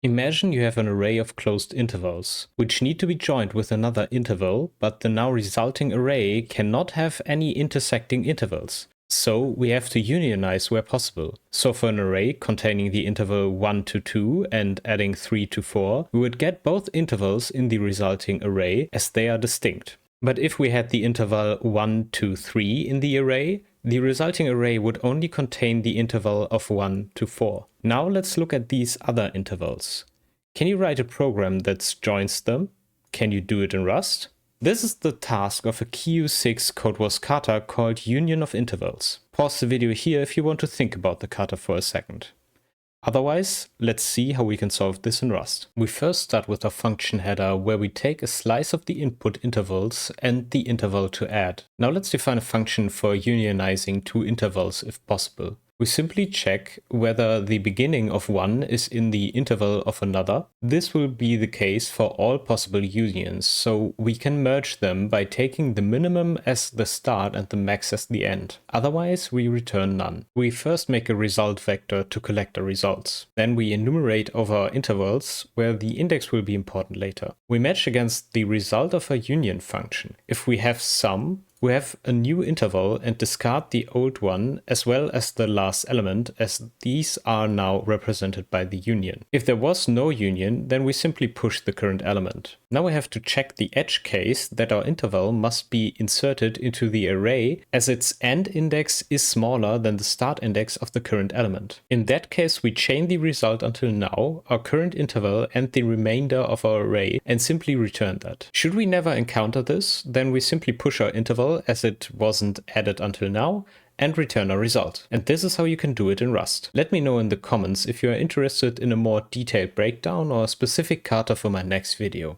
Imagine you have an array of closed intervals, which need to be joined with another interval, but the now resulting array cannot have any intersecting intervals. So we have to unionize where possible. So for an array containing the interval 1 to 2 and adding 3 to 4, we would get both intervals in the resulting array as they are distinct. But if we had the interval 1 to 3 in the array, the resulting array would only contain the interval of 1 to 4. Now let's look at these other intervals. Can you write a program that joins them? Can you do it in Rust? This is the task of a Kyu6 codewars kata called union of intervals. Pause the video here if you want to think about the kata for a second. Otherwise, let's see how we can solve this in Rust. We first start with a function header where we take a slice of the input intervals and the interval to add. Now let's define a function for unionizing two intervals if possible. We simply check whether the beginning of one is in the interval of another. This will be the case for all possible unions, so we can merge them by taking the minimum as the start and the max as the end. Otherwise, we return none. We first make a result vector to collect the results. Then we enumerate over our intervals, where the index will be important later. We match against the result of a union function. If we have sum, we have a new interval and discard the old one as well as the last element, as these are now represented by the union. If there was no union, then we simply push the current element. Now we have to check the edge case that our interval must be inserted into the array as its end index is smaller than the start index of the current element. In that case, we chain the result until now, our current interval and the remainder of our array, and simply return that. Should we never encounter this, then we simply push our interval as it wasn't added until now, and return our result. And this is how you can do it in Rust. Let me know in the comments if you are interested in a more detailed breakdown or a specific kata for my next video.